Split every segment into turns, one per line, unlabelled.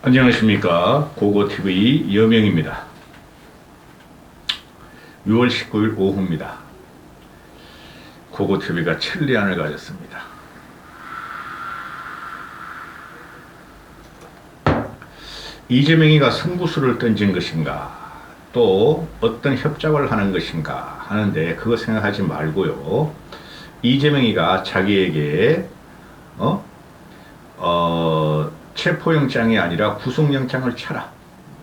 안녕하십니까. 고고TV 여명입니다. 6월 19일 오후입니다. 고고TV가 천리안을 가졌습니다. 이재명이가 승부수를 던진 것인가, 또 어떤 협잡을 하는 것인가 하는데 그거 생각하지 말고요. 이재명이가 자기에게 체포영장이 아니라 구속영장을 쳐라.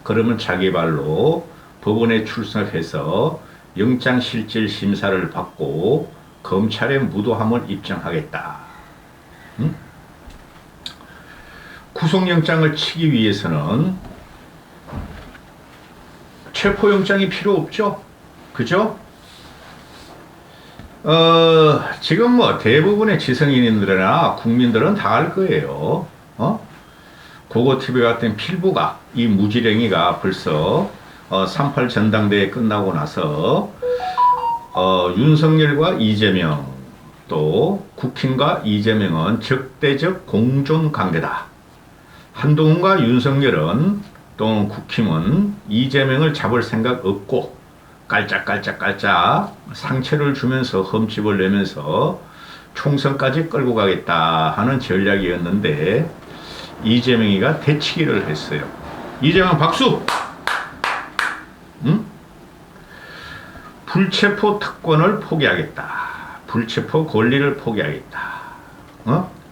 그러면 자기 발로 법원에 출석해서 영장실질 심사를 받고 검찰의 무도함을 입증하겠다. 구속영장을 치기 위해서는 체포영장이 필요 없죠. 그죠? 지금 뭐 대부분의 지성인들이나 국민들은 다 알 거예요. 고고TV 같은 필부가, 이 무지랭이가 벌써 3.8 전당대회 끝나고 나서 윤석열과 이재명, 또 국힘과 이재명은 적대적 공존관계다. 한동훈과 윤석열은, 또는 국힘은 이재명을 잡을 생각 없고 깔짝깔짝 상처를 주면서 흠집을 내면서 총선까지 끌고 가겠다 하는 전략이었는데, 이재명이가 대치기를 했어요. 이재명 박수! 불체포 특권을 포기하겠다. 불체포 권리를 포기하겠다.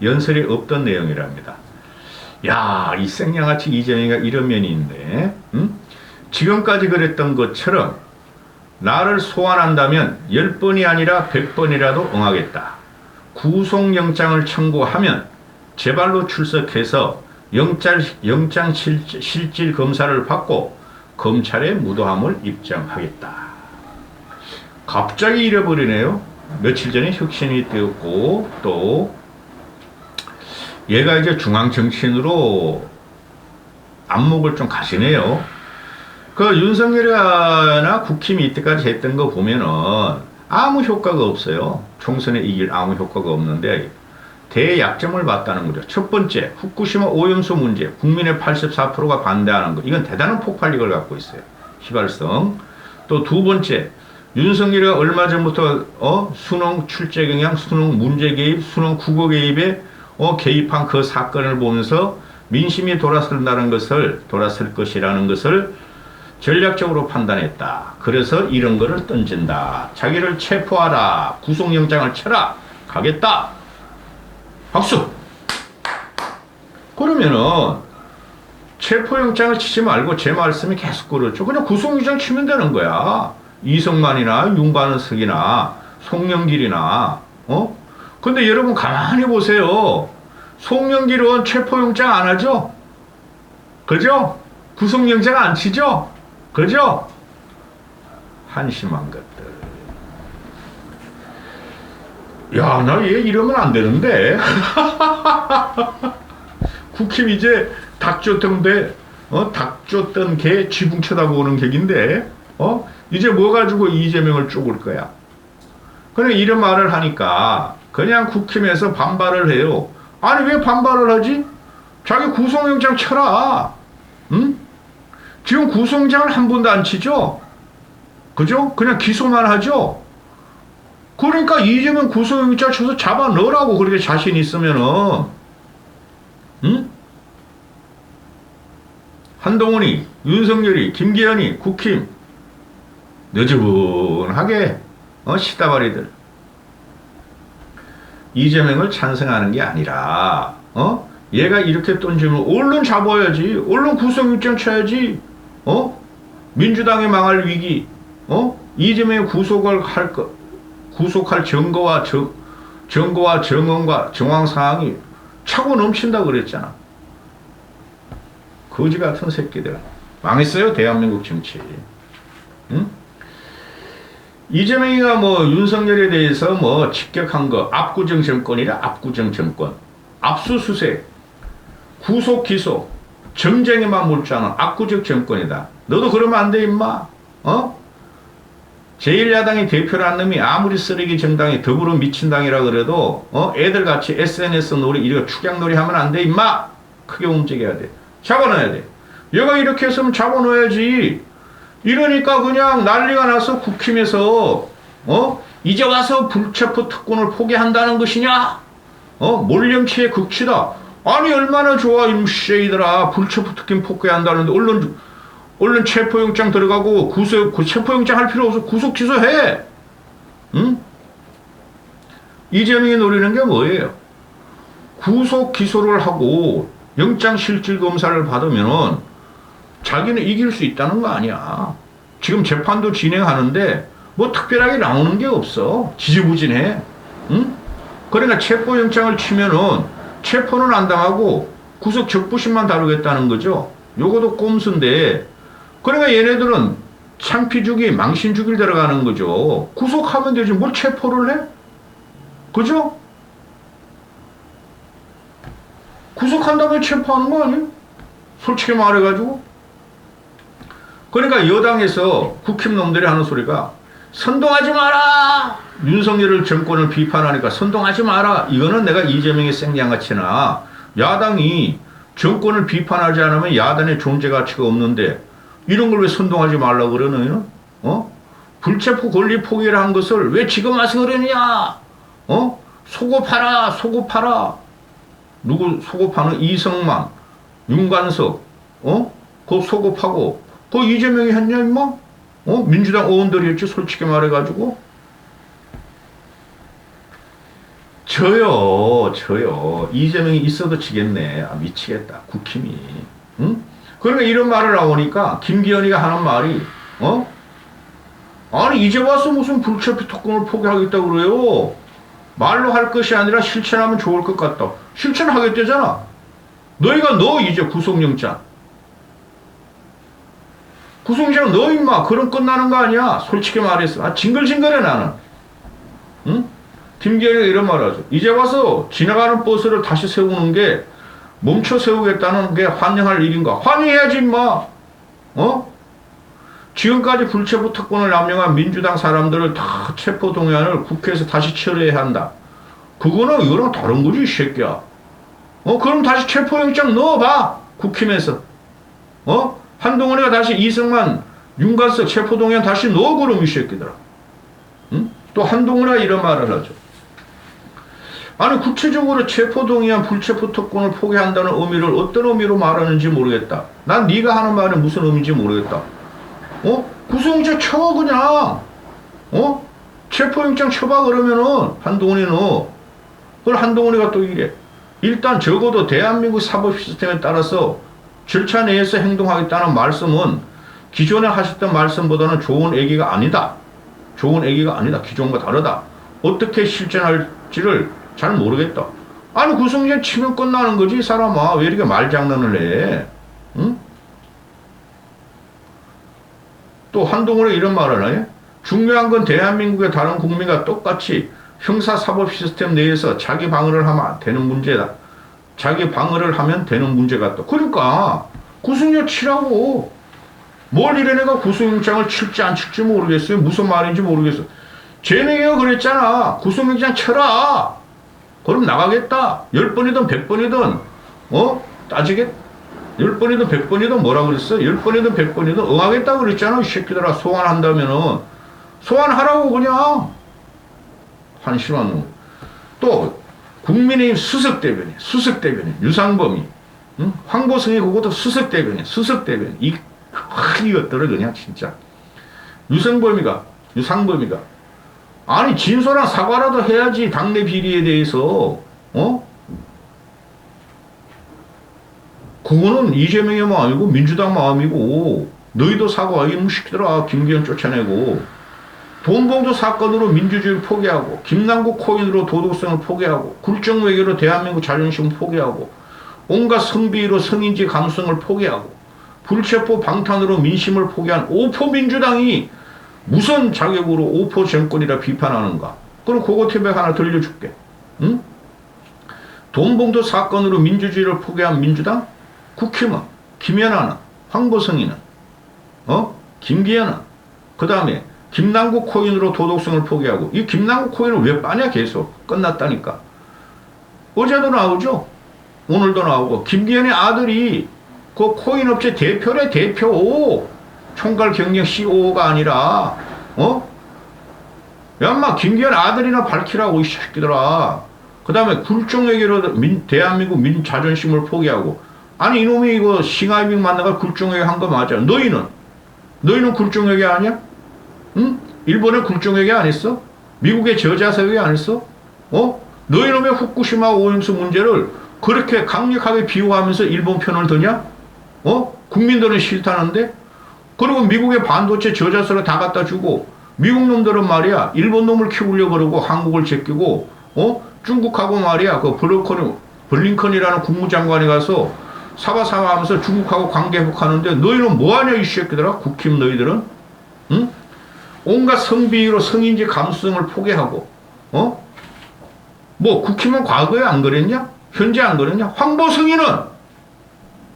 연설이 없던 내용이랍니다. 야, 이 생양아치 이재명이가 이런 면이 있네. 지금까지 그랬던 것처럼 나를 소환한다면 10번이 아니라 100번이라도 응하겠다. 구속영장을 청구하면 제발로 출석해서 영장 실질 검사를 받고 검찰의 무도함을 입증하겠다. 갑자기 잃어버리네요. 며칠 전에 혁신이 되었고, 또 얘가 이제 중앙정치인으로 안목을 좀 가시네요. 그 윤석열이나 국힘이 이때까지 했던 거 보면은 아무 효과가 없어요. 총선에 이길 아무 효과가 없는데 대약점을 봤다는 거죠. 첫 번째, 후쿠시마 오염수 문제, 국민의 84%가 반대하는 거. 이건 대단한 폭발력을 갖고 있어요. 휘발성. 또 두 번째, 윤석열이가 얼마 전부터 수능 출제 경향, 수능 문제 개입, 수능 국어 개입에 개입한 그 사건을 보면서 민심이 돌아설 것이라는 것을 전략적으로 판단했다. 그래서 이런 거를 던진다. 자기를 체포하라. 구속영장을 쳐라. 가겠다. 박수! 그러면은 체포영장을 치지 말고 제 말씀이 계속 그렇죠. 그냥 구속영장 치면 되는 거야. 이성만이나 윤관석이나 송영길이나 근데 여러분 가만히 보세요. 송영길은 체포영장 안 하죠? 그죠? 구속영장 안 치죠? 그죠? 한심한 것들. 야, 나 얘 이러면 안 되는데. 국힘 이제 닭 쫓던 개 쥐붕 쳐다보는 객인데, 이제 뭐 가지고 이재명을 쪼글 거야. 그냥 이런 말을 하니까 그냥 국힘에서 반발을 해요. 아니, 왜 반발을 하지? 자기 구속영장 쳐라. 지금 구속영장을 한 번도 안 치죠? 그죠? 그냥 기소만 하죠? 그러니까 이재명 구속영장 쳐서 잡아 넣으라고, 그렇게 자신 있으면은. 한동훈이, 윤석열이, 김기현이, 국힘 너저분하게 시다바리들 이재명을 찬성하는 게 아니라 얘가 이렇게 던지면 얼른 잡아야지, 얼른 구속영장 쳐야지. 민주당이 망할 위기, 이재명이 구속할 증거와 정황과 정황 사항이 차고 넘친다 그랬잖아. 거지 같은 새끼들. 망했어요, 대한민국 정치. 이재명이가 윤석열에 대해서 직격한 거, 압구정 정권이라, 압구정 정권. 압수수색, 구속, 기소, 정쟁에만 몰두하는 압구정 정권이다. 너도 그러면 안 돼, 임마. 제1야당의 대표라는 놈이 아무리 쓰레기 정당이 더불어 미친당이라 그래도 애들같이 SNS 놀이, 이거 축약놀이 하면 안 돼, 임마. 크게 움직여야 돼. 잡아놔야 돼. 얘가 이렇게 했으면 잡아놓아야지. 이러니까 그냥 난리가 나서 국힘에서 이제 와서 불체포 특권을 포기한다는 것이냐? 몰령치의 극치다. 아니 얼마나 좋아 임쉐이더라. 불체포 특권 포기한다는데 얼른 체포영장 들어가고 체포영장 할 필요 없어. 구속 기소해. 응? 이재명이 노리는 게 뭐예요? 구속 기소를 하고 영장 실질 검사를 받으면은 자기는 이길 수 있다는 거 아니야. 지금 재판도 진행하는데 뭐 특별하게 나오는 게 없어. 지지부진해. 응? 그러니까 체포영장을 치면은 체포는 안 당하고 구속 적부심만 다루겠다는 거죠. 요것도 꼼수인데, 그러니까 얘네들은 창피주기, 망신주기를 들어가는 거죠. 구속하면 되지 뭘 체포를 해? 그죠? 구속한 다음에 체포하는 거 아니에요? 솔직히 말해가지고. 그러니까 여당에서 국힘놈들이 하는 소리가 선동하지 마라! 윤석열 정권을 비판하니까 선동하지 마라! 이거는 내가 이재명의 생양아치나 야당이 정권을 비판하지 않으면 야당의 존재 가치가 없는데 이런 걸 왜 선동하지 말라고 그러느냐? 불체포 권리 포기를 한 것을 왜 지금 와서 그러느냐? 소급하라! 소급하라! 누구 소급하는? 이성만, 윤관석, 그거 소급하고, 그거 이재명이 했냐, 임마? 민주당 의원들이 했지, 솔직히 말해가지고. 저요. 이재명이 있어도 지겠네. 아, 미치겠다. 국힘이. 응? 그러니까 이런 말을 나오니까, 김기현이가 하는 말이, 아니, 이제 와서 무슨 불체포 특권을 포기하겠다고 그래요? 말로 할 것이 아니라 실천하면 좋을 것 같다. 실천하겠대잖아. 너희가 넣어, 이제 구속영장. 구속영장 넣어, 임마. 그럼 끝나는 거 아니야. 솔직히 말해서. 아, 징글징글해, 나는. 응? 김기현이가 이런 말 하죠. 이제 와서 지나가는 버스를 다시 세우는 게 멈춰 세우겠다는 게 환영할 일인가? 환영해야지, 임마. 지금까지 불체포 특권을 남용한 민주당 사람들을 다 체포 동의안을 국회에서 다시 처리해야 한다. 그거는 이거랑 다른 거지, 이 새끼야. 그럼 다시 체포영장 넣어봐. 국힘에서. 한동훈이가 다시 이승만, 윤관석 체포 동의안 다시 넣어, 그럼 이 새끼들아. 응? 또 한동훈이가 이런 말을 하죠. 아니, 구체적으로 체포 동의안 불체포 특권을 포기한다는 의미를 어떤 의미로 말하는지 모르겠다. 난 네가 하는 말이 무슨 의미인지 모르겠다. 구속영장 쳐, 그냥. 체포영장 쳐봐, 그러면은, 한동훈이 너. 그걸 한동훈이가 또 이래. 일단 적어도 대한민국 사법 시스템에 따라서 절차 내에서 행동하겠다는 말씀은 기존에 하셨던 말씀보다는 좋은 얘기가 아니다. 좋은 얘기가 아니다. 기존과 다르다. 어떻게 실천할지를 잘 모르겠다. 아니, 구속영장 치면 끝나는 거지, 이 사람아. 왜 이렇게 말장난을 해? 응? 또 한동훈이 이런 말을 해. 중요한 건 대한민국의 다른 국민과 똑같이 형사사법 시스템 내에서 자기 방어를 하면 되는 문제다. 자기 방어를 하면 되는 문제 같다. 그러니까 구속영장 치라고. 뭘 이래 내가 구속영장을 칠지 안 칠지 모르겠어요. 무슨 말인지 모르겠어. 쟤네가 그랬잖아. 구속영장 쳐라. 그럼 나가겠다. 10번이든 100번이든 따지겠다. 10번이든 100번이든 뭐라 그랬어? 10번이든 100번이든 응하겠다고 그랬잖아. 이 새끼들아. 소환한다면은 소환하라고 그냥. 한심한 놈. 또 국민의힘 수석대변인 유상범이, 응? 황보승이 그것도 수석대변인 이것들을 그냥 진짜 유상범이가 아니 진솔한 사과라도 해야지. 당내 비리에 대해서. 그거는 이재명의 마음이고 민주당 마음이고. 너희도 사과해. 이놈 시키더라. 김기현 쫓아내고. 돈봉투 사건으로 민주주의를 포기하고, 김남국 코인으로 도덕성을 포기하고, 굴적 외교로 대한민국 자존심을 포기하고, 온갖 성비로 성인지 감수성을 포기하고, 불체포 방탄으로 민심을 포기한 오포 민주당이 무슨 자격으로 오포 정권이라 비판하는가? 그럼 그거 태백 하나 들려줄게. 응? 돈봉투 사건으로 민주주의를 포기한 민주당? 국힘은, 김연아는, 황보성이는, 김기현은, 그 다음에 김남국 코인으로 도덕성을 포기하고. 이 김남국 코인을 왜 빠냐 계속. 끝났다니까. 어제도 나오죠. 오늘도 나오고. 김기현의 아들이 그 코인 업체 대표래, 대표. 총괄 경영 CEO가 아니라, 어? 야, 인마, 김기현 아들이나 밝히라고, 이 새끼들아. 그 다음에 굴종에게로 대한민국 민 자존심을 포기하고. 아니, 이놈이 이거 싱하이빙 만나가 굴종에게 한 거 맞아. 너희는 굴종에게 아니야? 응? 일본의 굴종에게 안 했어? 미국의 저자세에게 안 했어? 너희는 왜 후쿠시마 오염수 문제를 그렇게 강력하게 비호하면서 일본 편을 드냐? 국민들은 싫다는데? 그리고 미국의 반도체 저자세를 다 갖다 주고, 미국 놈들은 말이야, 일본 놈을 키우려고 그러고, 한국을 제끼고, 중국하고 말이야, 그 블링컨이라는 국무장관이 가서 사바사바 하면서 중국하고 관계 회복하는데, 너희는 뭐하냐, 이 새끼들아? 국힘 너희들은? 응? 온갖 성비위로 성인지 감수성을 포기하고, 뭐, 국힘은 과거에 안 그랬냐? 현재 안 그랬냐? 황보승이는,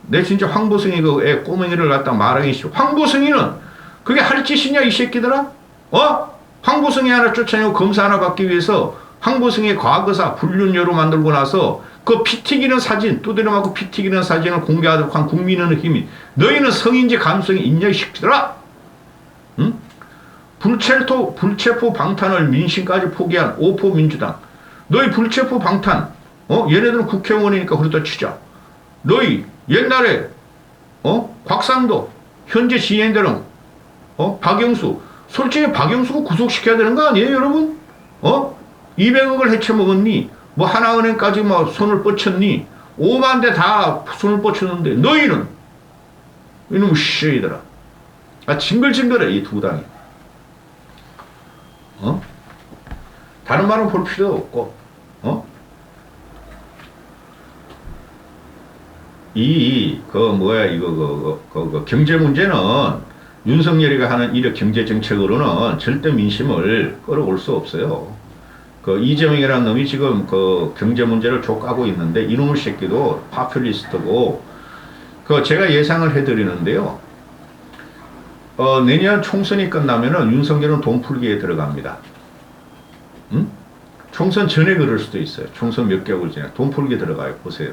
내 진짜 황보승이 그 애 꼬맹이를 갖다 말하기 싫어. 황보승이는, 그게 할 짓이냐, 이 새끼들아? 황보승이 하나 쫓아내고 검사 하나 받기 위해서, 황보승의 과거사 불륜녀로 만들고 나서, 그 피 튀기는 사진, 두드려 맞고 피 튀기는 사진을 공개하도록 한 국민의힘이, 너희는 성인지 감수성이 있냐, 이 새끼들아? 응? 불체포 방탄을 민심까지 포기한 오포 민주당. 너희 불체포 방탄, 얘네들은 국회의원이니까 그러다 치자. 너희 옛날에 곽상도 현재 진행되는 박영수, 솔직히 박영수가 구속시켜야 되는 거 아니에요, 여러분? 200억을 해쳐먹었니? 뭐 하나은행까지 뭐 손을 뻗쳤니? 5만 대 다 손을 뻗쳤는데 너희는 이놈의 씨이더라. 징글징글해, 이 두 당이. 다른 말은 볼 필요 없고, 경제 문제는 윤석열이가 하는 이력 경제 정책으로는 절대 민심을 끌어올 수 없어요. 이재명이라는 놈이 지금 경제 문제를 족하고 있는데, 이놈의 새끼도 파퓰리스트고, 제가 예상을 해드리는데요. 내년 총선이 끝나면은 윤석열은 돈 풀기에 들어갑니다. 응? 총선 전에 그럴 수도 있어요. 총선 몇 개월 전에 돈 풀기에 들어가요. 보세요.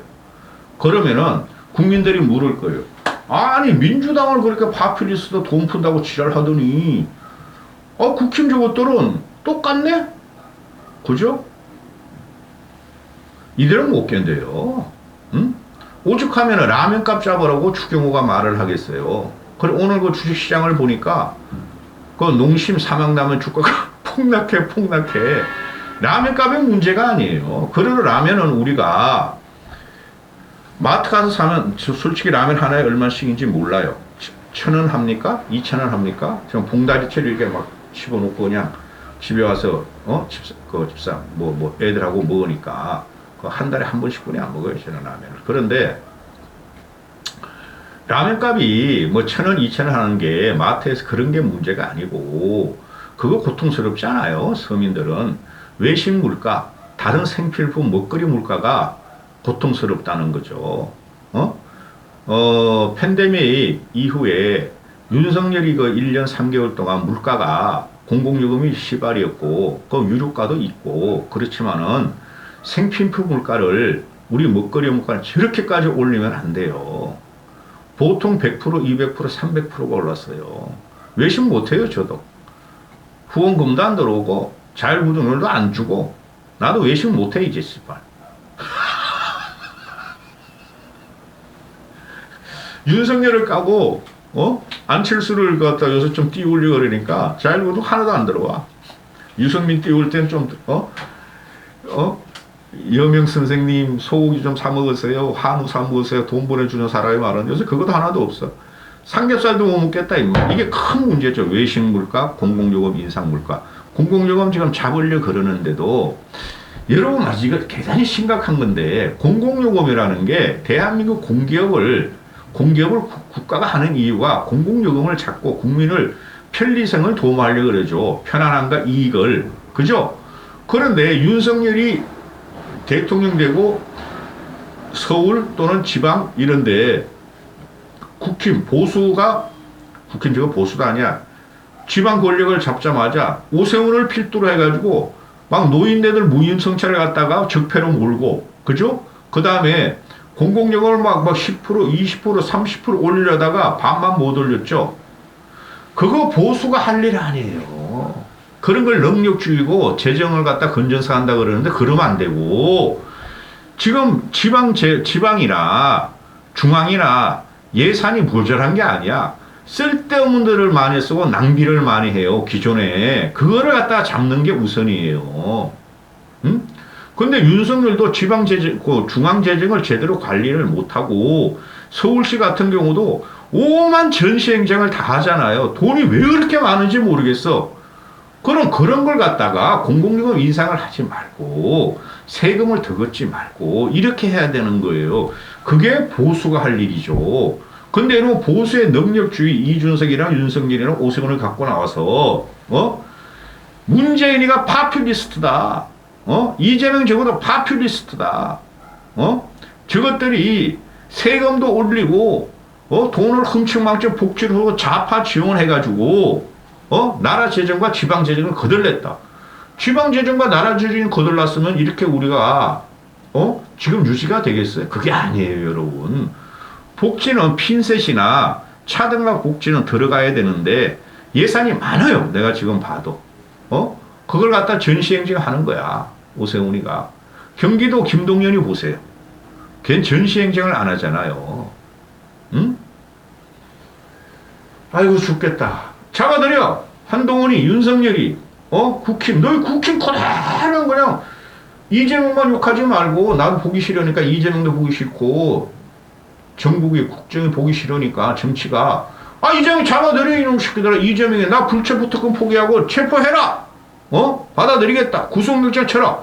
그러면은 국민들이 물을 거예요. 아니, 민주당을 그렇게 파퓰리스트 돈 푼다고 지랄하더니, 국힘 저것들은 똑같네? 그죠? 이대로 못 견뎌요. 응? 오죽하면 라면값 잡으라고 추경호가 말을 하겠어요. 그래, 오늘 그 주식시장을 보니까, 농심 사망라면 주가가 폭락해. 라면값의 문제가 아니에요. 그래도 라면은 우리가, 마트 가서 사면, 솔직히 라면 하나에 얼마씩인지 몰라요. 1,000원 합니까? 2,000원 합니까? 지금 봉다리채를 이렇게 막 집어놓고 그냥 집에 와서, 집사, 애들하고 먹으니까, 한 달에 한 번씩 뿐이 안 먹어요, 저는 라면을. 그런데, 라면값이 1,000원, 2,000원 하는 게 마트에서 그런 게 문제가 아니고, 그거 고통스럽지 않아요, 서민들은. 외식 물가, 다른 생필품 먹거리 물가가 고통스럽다는 거죠. 팬데믹 이후에 윤석열이 1년 3개월 동안 물가가 공공요금이 시발이었고, 유류가도 있고, 그렇지만은 생필품 물가를, 우리 먹거리 물가를 저렇게까지 올리면 안 돼요. 보통 100%, 200%, 300%가 올랐어요. 외식 못해요, 저도. 후원금도 안 들어오고, 자율구독료도 안 주고, 나도 외식 못해, 이제, 씨발. 윤석열을 까고, 안철수를 갖다 요새 좀 띄우려고 그러니까, 자율구독 하나도 안 들어와. 유승민 띄울 땐 좀, 여명 선생님 소고기 좀 사 먹으세요. 한우 사 먹으세요. 돈 보내주는 사람이 많은데 요새 그것도 하나도 없어. 삼겹살도 못 먹겠다. 이게 큰 문제죠. 외식 물가, 공공요금 인상 물가. 공공요금 지금 잡으려 그러는데도 여러분 아직 이거 대단히 심각한 건데, 공공요금이라는 게 대한민국 공기업을 국가가 하는 이유가 공공요금을 잡고 국민을 편리성을 도모하려고 그러죠. 편안함과 이익을. 그죠? 그런데 윤석열이 대통령 되고 서울 또는 지방 이런데 국힘 저거 보수도 아니야. 지방 권력을 잡자마자 오세훈을 필두로 해가지고 막 노인네들 무임승차를 갖다가 적폐로 몰고, 그죠? 그 다음에 공공요금을 막 10%, 20%, 30% 올리려다가 반만 못 올렸죠. 그거 보수가 할 일 아니에요. 그런 걸 능력주의고 재정을 갖다 건전사한다 그러는데 그러면 안 되고 지금 지방이나 중앙이나 예산이 모자란 게 아니야. 쓸데없는 데를 많이 쓰고 낭비를 많이 해요. 기존에. 그거를 갖다가 잡는 게 우선이에요. 응? 근데 윤석열도 지방재정, 중앙재정을 제대로 관리를 못하고 서울시 같은 경우도 오만 전시행정을 다 하잖아요. 돈이 왜 그렇게 많은지 모르겠어. 그럼 그런 걸 갖다가 공공요금 인상을 하지 말고 세금을 더 걷지 말고 이렇게 해야 되는 거예요. 그게 보수가 할 일이죠. 근데 뭐 보수의 능력주의 이준석이랑 윤석열이랑 오세훈을 갖고 나와서 문재인이가 파퓰리스트다. 이재명 저것도 파퓰리스트다. 저것들이 세금도 올리고 돈을 흥청망청 복지를 하고 좌파 지원해가지고 나라 재정과 지방 재정을 거들냈다. 지방 재정과 나라 재정이 거들났으면 이렇게 우리가 지금 유지가 되겠어요? 그게 아니에요, 여러분. 복지는 핀셋이나 차등과 복지는 들어가야 되는데 예산이 많아요. 내가 지금 봐도. 그걸 갖다 전시행정 하는 거야. 오세훈이가. 경기도 김동연이 보세요. 걔는 전시행정을 안 하잖아요. 응? 아이고 죽겠다. 잡아들여. 한동훈이 윤석열이 국힘 너희 국힘 그대로 그냥 이재명만 욕하지 말고 나도 보기 싫으니까 이재명도 보기 싫고 전국의 국정이 보기 싫으니까 정치가 이재명 잡아들여 이놈 새끼들아. 이재명이 나 불체포특권 포기하고 체포해라. 받아들이겠다. 구속영장 쳐라.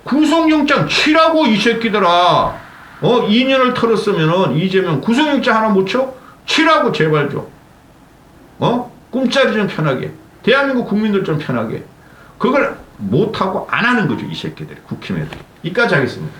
구속영장 치라고 이 새끼들아. 2년을 털었으면은 이재명 구속영장 하나 못 쳐? 치라고 제발 좀. 꿈자리 좀 편하게. 대한민국 국민들 좀 편하게. 그걸 못하고 안 하는 거죠. 이 새끼들이. 국힘 애들이. 이까지 하겠습니다.